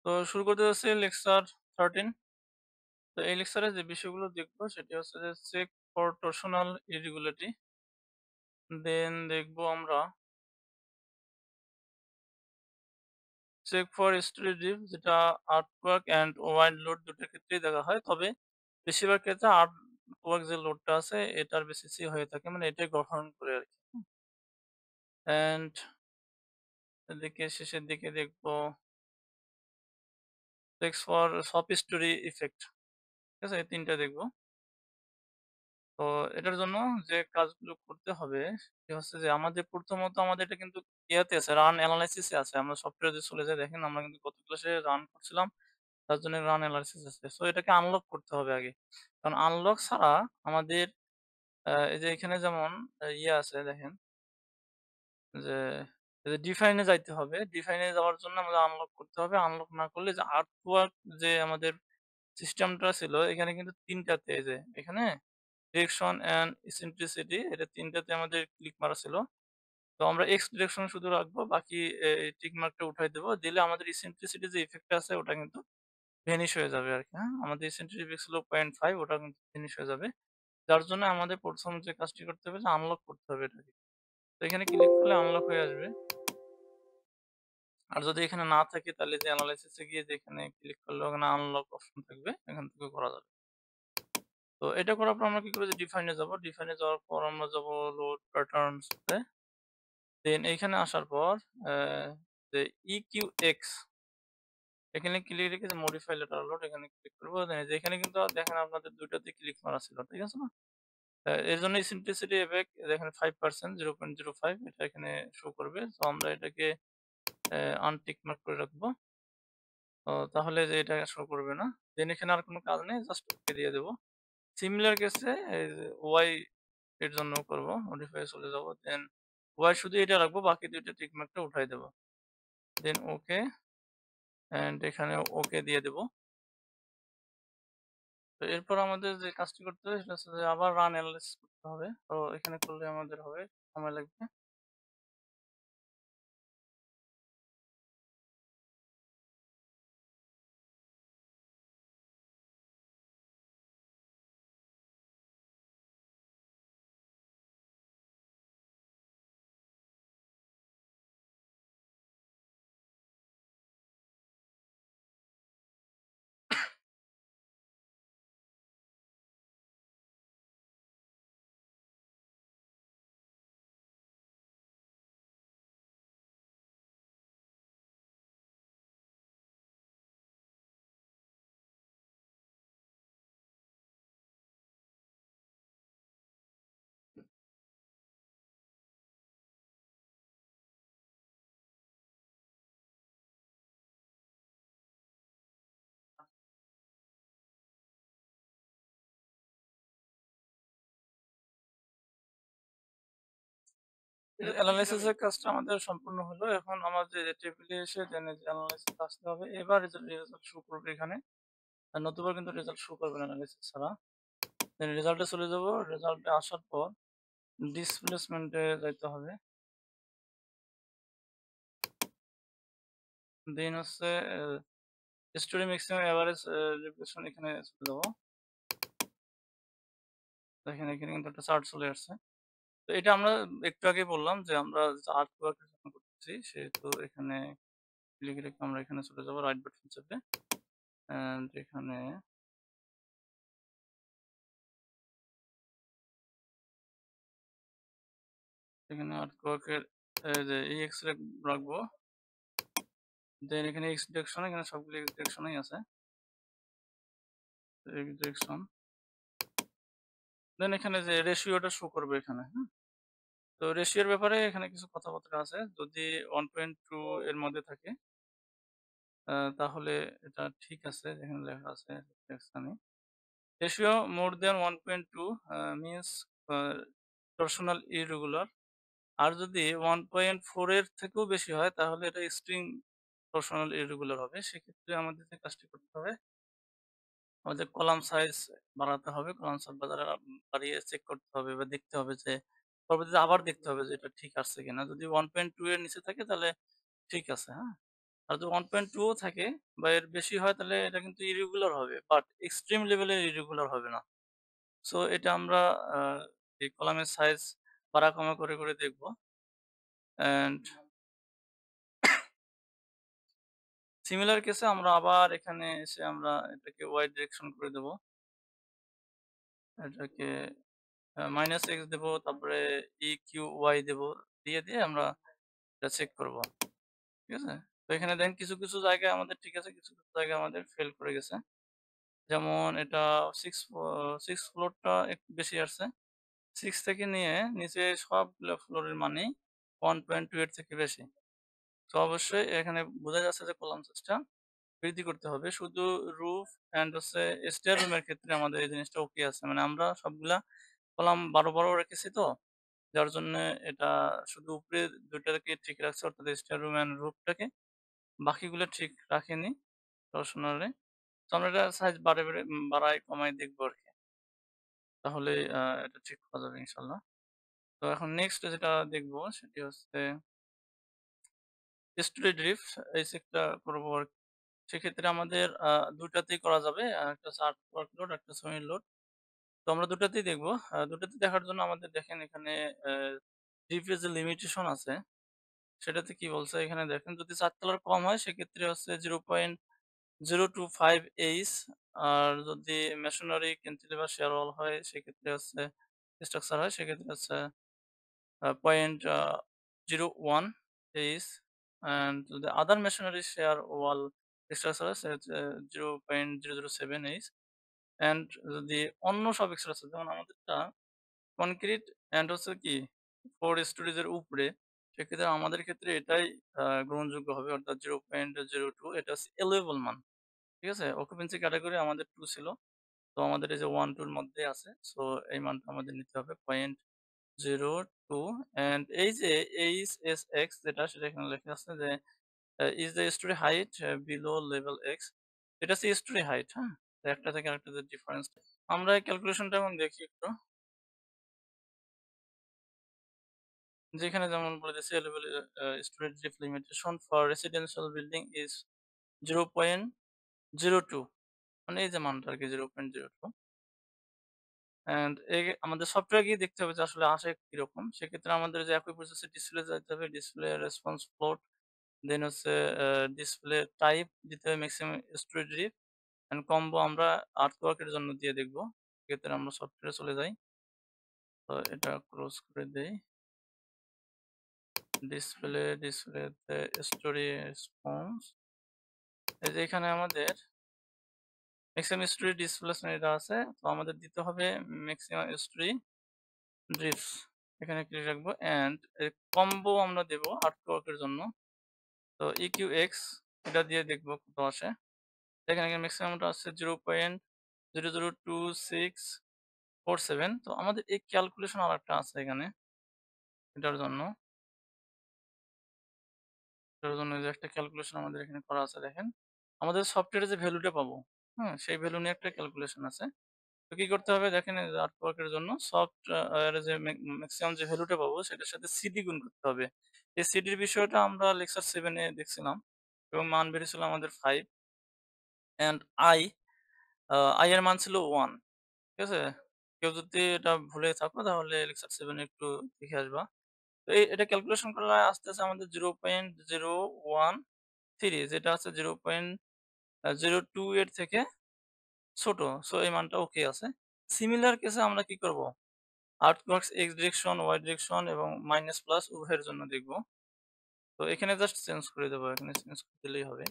তো শুরু করতে যাচ্ছি লেকচার 13। তো এই লেকচারে যে বিষয়গুলো দেখবো সেটি হচ্ছে যে চেক ফর টর্শনাল ইরেগুলারিটি, দেন দেখবো আমরা চেক ফর স্টোরেজ, যেটা আর্টওয়ার্ক অ্যান্ড ওয়াইড লোড দুটোর ক্ষেত্রেই দেখা হয়, তবে বেশিরভাগ ক্ষেত্রে আর্টওয়ার্ক যে লোডটা আছে এটার বেসিসই হয়ে থাকে, মানে এটাই গঠন করে আর কি। অ্যান্ড এদিকে শেষের দিকে দেখবো চেক ফর সব স্টোরি ইফেক্ট। ঠিক আছে, এই তিনটা দেখবো। তো এটার জন্য যে কাজগুলো করতে হবে সে হচ্ছে যে প্রথমত আমাদের এটা কিন্তু ইয়াতে আছে, রান অ্যানালাইসিস এ আছে। আমরা সফটওয়্যারে যদি চলে যাই, দেখেন আমরা কিন্তু গত ক্লাসে রান করছিলাম, তার জন্য রান অ্যানালাইসিস আছে। সো এটাকে আনলক করতে হবে আগে, কারণ আনলক ছাড়া আমাদের এই যে এখানে যেমন ইয়ে আছে দেখেন যে ডিফাইনে যাইতে হবে। ডিফাইনে যাওয়ার জন্য আমাদের আনলক করতে হবে। আনলক না করলে যে আর্টওয়ার্ক যে আমাদের সিস্টেমটা ছিল, এখানে কিন্তু তিনটাতে, এই যে এখানে ডিরেকশন অ্যান্ড ইসেন্ট্রিসিটি, এটা তিনটাতে আমাদের ক্লিক মারা ছিল। তো আমরা এক্স ডিরেকশন শুধু রাখবো, বাকি টিক মার্কটা উঠাই দেবো। দিলে আমাদের ইসেন্ট্রিসিটি যে ইফেক্টটা আছে ওটা কিন্তু ভ্যানিশ হয়ে যাবে আর কি। হ্যাঁ, আমাদের ইসেন্ট্রিসিটি ইফেক্ট ছিল 0.5, ওটা কিন্তু ভ্যানিশ হয়ে যাবে। যার জন্য আমাদের প্রথম যে কাজটি করতে হবে যে আনলক করতে হবে এটাকে। তো এখানে ক্লিক করলে আনলক হয়ে আসবে। আর যদি এখানে না থাকে তাহলে যে অ্যানালাইসিসে গিয়ে যেখানে ক্লিক করলে ওখানে আনলক অপশন থাকবে, এখান থেকে করা যাবে। তো এটা করার পর আমরা কি করবো, যে ডিফাইনে যাব। ডিফাইনে যাওয়ার পর আমরা যাব লোড প্যাটার্নস তে। দেন এইখানে আসার পর যে EQX, এখানে ক্লিক রেখে যে মডিফাই লেটারাল লোড, এখানে ক্লিক করবো। দেন এই যে এখানে কিন্তু দেখেন আপনাদের দুইটাতে ক্লিক মারা ছিল, ঠিক আছে না? এর জন্য সিম্পলিসিটি এফেক্ট দেখেন 5%, 0.05 এটা এখানে শো করবে। তো আমরা এটাকে আনটিক মার্ক করে রাখবো। তাহলে যে এটা শো করবে না। দেন এখানে আর কোনো কাজ নেই, জাস্ট ওকে দিয়ে দেবো। সিমিলার কেসে এই যে ওয়াই এর জন্য করব, মডিফাই চলে যাব। দেন ওয়াই শুধু এটা রাখবো, বাকি দুইটা টিক মার্কটা উঠাই দেবো। দেন ওকে, এন্ড এখানে ওকে দিয়ে দেবো। তো এরপর আমাদের যে কাজটি করতে হবে সেটা হচ্ছে যে আবার রান অ্যানালাইসিস করতে হবে। তো এখানে করলে আমাদের হবে, সময় লাগবে। অ্যানালাইসিস এর কাজটা আমাদের সম্পূর্ণ হলো। এখন আমাদের টেবিলে এসে দেন অ্যানালাইসিস আসতে হবে। এবার রেজাল্ট শো করবে এখানে। আর নতুবা কিন্তু রেজাল্ট শো করবে না অ্যানালাইসিস ছাড়া। দেন রেজাল্টে চলে যাব। রেজাল্টে আসার পর ডিসপ্লেসমেন্টে যাইতে হবে। দেন হচ্ছে স্টোরি ম্যাক্সিমাম এভারেজ রিপ্লেসমেন্ট, এখানে চলে যাব। দেখেন এখানে কিন্তু একটা চার্ট চলে আসছে। তো এটা আমরা একটু আগে বললাম যে আমরা আর্ট ওয়ার্কের জন্য করতেছি, সেহেতু এখানে ক্লিক রেখে আমরা এখানে চলে যাব রাইট বাটন চেপে। এন্ড এখানে আর্ট ওয়ার্কের যে এক্স রাখবো। দেন এখানে এক্স ডিরেকশন, এখানে সবগুলো এক্স ডিরেকশনই আছে। এক্স ডিরেকশন, দেন এখানে যে রেশিওটা শো করবে এখানে। হ্যাঁ, তো রেশিওর ব্যাপারে এখানে কিছু কথাবার্তা আছে। যদি 1.2 এর মধ্যে থাকে তাহলে এটা ঠিক আছে, যেখানে লেখা আছে এখানে। রেশিও মোর দেন 1.2 মিনস টর্শনাল ইরেগুলার। আর যদি 1.4 এর থেকেও বেশি হয় তাহলে এটা এক্সট্রিম টর্শনাল ইরেগুলার হবে। সেক্ষেত্রে আমাদের যে কাজটি করতে হবে, আমাদের কলাম সাইজ বাড়াতে হবে। কলাম সাইজ বাড়িয়ে চেক করতে হবে বা দেখতে হবে যে পরবর্তীতে আবার দেখতে হবে যে এটা ঠিক আসছে কিনা। যদি 1.2 এর নিচে থাকে তাহলে ঠিক আছে। হ্যাঁ, আর যদি 1.2 ও থাকে বা এর বেশি হয় তাহলে এটা কিন্তু ইরেগুলার হবে। বাট এক্সট্রিম লেভেলের ইরেগুলার হবে না। সো এটা আমরা আ এই কলামের সাইজ বাড়া কমা করে দেখব। অ্যান্ড সিমিলার কেসে আমরা আবার এখানে এসে আমরা এটাকে y ডিরেকশন করে দেব। এটাকে -x দেব, তারপরে EQY দেব। দিয়ে আমরা এটা চেক করব। ঠিক আছে? তো এখানে দেখেন কিছু জায়গায় আমাদের ঠিক আছে, কিছু জায়গায় আমাদের ফেল করে গেছে। যেমন এটা 6 ফ্লোরটা একটু বেশি আসছে। 6 থেকে নিয়ে নিচে সবগুলা ফ্লোরের মানেই 1.2 এর থেকে বেশি। তো অবশ্যই এখানে বোঝা যাচ্ছে যে কলাম সাইজটা বৃদ্ধি করতে হবে। শুধু রুফ অ্যান্ড হচ্ছে স্টেয়ার রুমের ক্ষেত্রে আমাদের এই জিনিসটা ওকে আছে। মানে আমরা সবগুলা কলাম ১২ রেখেছি তো। যার জন্যে এটা শুধু উপরে ২ টাকে ঠিক রাখছে, অর্থাৎ স্টেয়ার রুম অ্যান্ড রুফটাকে। বাকিগুলো ঠিক রাখেনি রসনারে। তো আমরা এটা সাইজ বাড়ায় কমায় দেখবো আরকি। তাহলে এটা ঠিক করা যাবে ইনশাআল্লাহ। তো এখন নেক্সট যেটা দেখবো সেটি হচ্ছে স্টোরি ড্রিফট, এই চেকটা করবো আরকি। সেক্ষেত্রে আমাদের ২ টাতেই করা যাবে। একটা হচ্ছে আর্টওয়ার্ক লোড, একটা হচ্ছে সলিড লোড। তো আমরা ২ টাতেই দেখবো। ২ টাতে দেখার জন্য আমাদের দেখেন এখানে ড্রিফট এর যে লিমিটেশন আছে সেটাতে কি বলছে এখানে দেখেন, যদি ৪ তলার কম হয় সেক্ষেত্রে হচ্ছে 0.025 এইচ। আর যদি মেসোনারি, ক্যান্টিলিভার, শেয়ার ওয়াল হয় সেক্ষেত্রে হচ্ছে স্ট্রাকচার হয় সেক্ষেত্রে হচ্ছে 0.01 এইচ। অ্যান্ড যদি আদার মেসোনারি শেয়ার ওয়াল স্ট্রাকচার হয় সেক্ষেত্রে 0.007 এইচ। অ্যান্ড যদি অন্য সব স্ট্রাকচার যেমন আমাদেরটা কনক্রিট অ্যান্ড হচ্ছে কি 4 স্টোরেজ এর উপরে, সেক্ষেত্রে আমাদের ক্ষেত্রে এটাই গ্রহণযোগ্য হবে, অর্থাৎ 0.02। এটা হচ্ছে এলোয়েবল মান। ঠিক আছে? অকুপেন্সি ক্যাটেগরি আমাদের 2 ছিল। তো আমাদের এই যে 1, 2 এর মধ্যে আছে। সো এই মানটা আমাদের নিতে হবে 0.02। অ্যান্ড এই যে HSX যেটা সেটা এখানে লেখা আছে যে is the story height below level x. এটা হচ্ছে স্টোরি হাইট, হ্যাঁ? তো একটা থেকে আরেকটাতে ডিফারেন্স। আমরা এই ক্যালকুলেশনটা এখন দেখি একটু। যেখানে যেমন বলে দিয়েছে এলেভেল storage deep limitation for residential building is 0.02, মানে এই যে মানটা আরকি 0.02। অ্যান্ড আমাদের সফটওয়্যারে গিয়ে দেখতে হবে যে আসলে আসে কিরকম। সেক্ষেত্রে আমাদের যে একই প্রসেসে ডিসপ্লে যাইতে হবে, ডিসপ্লে রেসপন্স ফ্লোট, দেন হচ্ছে ডিসপ্লে টাইপ দিতে হবে maximum storage deep and combo আমরা আর্টওয়ার্ক এর জন্য দিয়ে দেখব। সেক্ষেত্রে আমরা সফটওয়্যারে চলে যাই। তো এটা ক্লোজ করে দেই। ডিসপ্লেতে স্টোরি রেসপন্স। এই যে এখানে আমাদের ম্যাক্সিমাম স্টোরি ডিসপ্লেসমেন্ট এটা আছে। তো আমাদের দিতে হবে ম্যাক্সিমাম স্টোরি ড্রিফটস। এখানে ক্লিক রাখবো অ্যান্ড কম্বো আমরা দেব আর্টওয়ার্ক এর জন্য। তো EQX এটা দিয়ে দেখব কত আসে। দেখেন এখানে ম্যাক্সিমামটা আসছে 0.00264 তো আমাদের এই ক্যালকুলেশন আরেকটা আছে এখানে এটার জন্য। এটার জন্য যে একটা ক্যালকুলেশন আমাদের এখানে করা আছে দেখেন। আমাদের সফটওয়্যারে যে ভ্যালুটা পাবো, হ্যাঁ? সেই ভ্যালু নিয়ে একটা ক্যালকুলেশন আছে। তো কি করতে হবে দেখেন, এই যে আর্টওয়ার্ক এর জন্য এর যে ম্যাক্সিমাম যে ভ্যালুটা পাবো সেটার সাথে সিডি গুণ করতে হবে। এই সিডির বিষয়টা আমরা লেকচার 7 এ দেখছিলাম এবং মান বেরিয়েছিল আমাদের 5 অ্যান্ড আই এর মান ছিল 1। ঠিক আছে? কেউ যদি এটা ভুলে থাকো তাহলে লেকচার 7 এ একটু দেখে আসবা। তো এটা ক্যালকুলেশন করলে আসতেছে আমাদের 0.013, যেটা হচ্ছে 0.02 এর থেকে ছোট। সো এই মানটা ওকে আছে। সিমিলার কেসে আমরা কি করব? আর্টওয়ার্কস এক্স ডিরেকশন, ওয়াই ডিরেকশন এবং মাইনাস প্লাস উভয়ের জন্য দেখব। তো এখানে জাস্ট চেঞ্জ করে দেব। এখানে চেঞ্জ করে দিলেই হবে।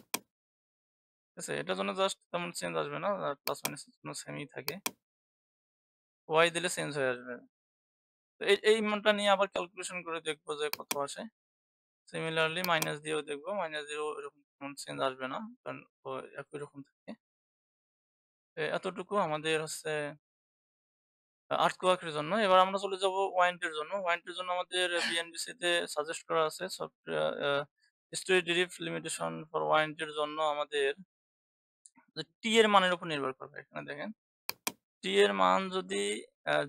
ঠিক আছে? এটার জন্য জাস্ট তেমন চেঞ্জ আসবে না। প্লাস মাইনাস এর জন্য সেমই থাকে। ওয়াই দিলে চেঞ্জ হয়ে আসবে। তো এই মানটা নিয়ে আবার ক্যালকুলেশন করে দেখব যে কত আসে। সিমিলারলি মাইনাস দিয়েও দেখব। মাইনাস দিয়েও এরকম তেমন চেঞ্জ আসবে না। কারণ ও একই রকম থাকে। এতটুকু আমাদের হচ্ছে আর্থকোয়াক এর জন্য। এবার আমরা চলে যাব ওয়াইন্ড এর জন্য। ওয়াইন্ড এর জন্য আমাদের বিএনবিসি তে সাজেস্ট করা আছে software story derive limitation for wind এর জন্য আমাদের যে টি এর মানের উপর নির্ভর করবে। এখানে দেখেন টি এর মান যদি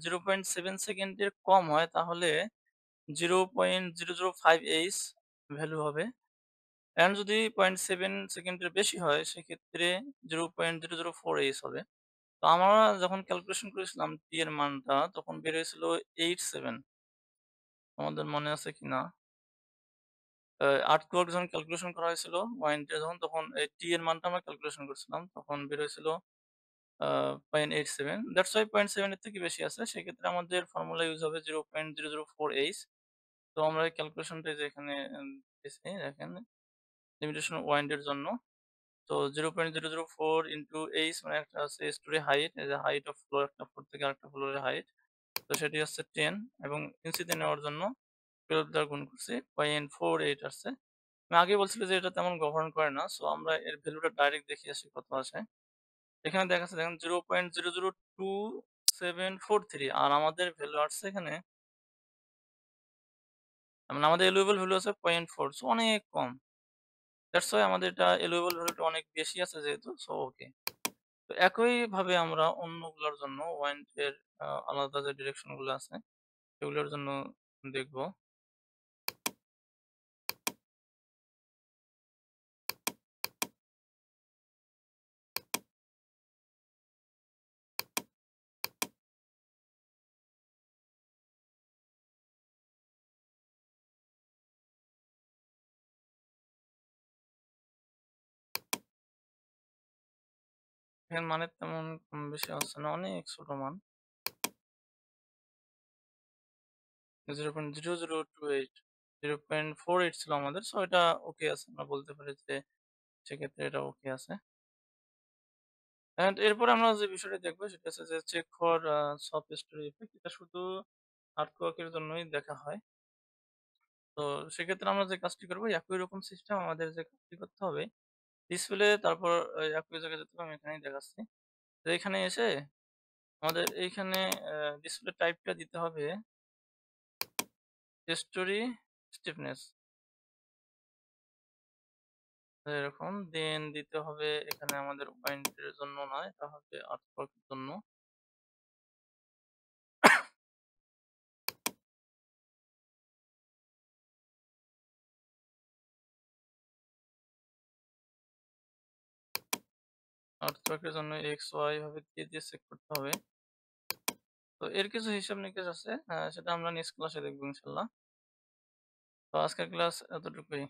0.7 সেকেন্ডের কম হয় তাহলে 0.005 এইচ ভ্যালু হবে। অ্যান্ড যদি 0.7 সেকেন্ডের বেশি হয় সেক্ষেত্রে 0.004 হবে। তো আমরা যখন ক্যালকুলেশন করেছিলাম টি এর মানটা তখন বের হয়েছিল 87 আমাদের মনে আছে কিনা? আর্টওয়ার্ক যখন ক্যালকুলেশন করা হয়েছিল পয়েন্টে যখন তখন এই টি এর মানটা আমরা ক্যালকুলেশন করছিলাম তখন বের হয়েছিল আ 0.87 দ্যাটস ওয়াই 0.7 এর থেকে বেশি আছে। সেক্ষেত্রে আমাদের ফর্মুলা ইউজ হবে 0.004 তো আমরা এই ক্যালকুলেশনটা এই যে এখানে দিয়েছি দেখেন লিমিটেশন ওয়াইন্ড এর জন্য। তো 0.004 ইনটু এইচ মানে একটা আছে স্টোরি হাইট এই যে হাইট অফ ফ্লোর একটা ফ্লোর থেকে আরেকটা ফ্লোরের হাইট। তো সেটি হচ্ছে 10 এবং ইঞ্চিতে নেওয়ার জন্য 12 দ্বারা গুণ করছি 0.48 আসছে। আমি আগেই বলছিল যে এটা তেমন গভর্ন করে না। সো আমরা এর ভ্যালুটা ডাইরেক্ট দেখে আসি কত আসে। এখানে দেখাচ্ছে দেখেন 0.0022743 আর আমাদের ভ্যালু আসছে এখানে মানে আমাদের এলিউয়েবল ভ্যালু আছে 0.4 সো অনেক কম। দ্যাটস ওয়াই আমাদের এটা এলিউয়েবল ভ্যালুটা অনেক বেশি আছে যেহেতু সো ওকে। তো একইভাবে আমরা অন্যগুলোর জন্য ওয়াইন্ড এর আলাদা যে ডিরেকশন গুলো আছে সেগুলোর জন্য দেখব। এর মানের তেমন কম বেশি আছে না, অনেক ছোট মান। 0.0028 0.48 ছিল আমাদের। সো এটা ওকে আছে। আমরা বলতে পারি যে সেক্ষেত্রে এটা ওকে আছে। অ্যান্ড এরপরে আমরা যে বিষয়টা দেখবো সেটা হচ্ছে যে চেক ফর সফট-স্টোরি ইফেক্ট। এটা শুধু আর্টওয়ার্ক এর জন্যই দেখা হয়। তো সেক্ষেত্রে আমরা যে কাজটি করবো একই রকম সিস্টেম আমাদের যে কাজটি করতে হবে ডিসপ্লে তারপর একই জায়গায় যেতে হবে আমি এখানেই দেখাচ্ছি। তো এখানে এসে আমাদের এইখানে ডিসপ্লে টাইপটা দিতে হবে স্টোরি স্টিফনেস এরকম দেন দিতে হবে এখানে আমাদের পয়েন্টের জন্য নয় এটা হবে আর্টওয়ার্কের জন্য। আর্টওয়ার্কের জন্য এক্স ওয়াই ভাবে দিয়ে চেক করতে হবে। তো এর কিছু হিসাব নিকেশ আছে সেটা আমরা নেক্সট ক্লাসে দেখবো ইনশাল্লাহ। তো আজকের ক্লাস এতটুকুই।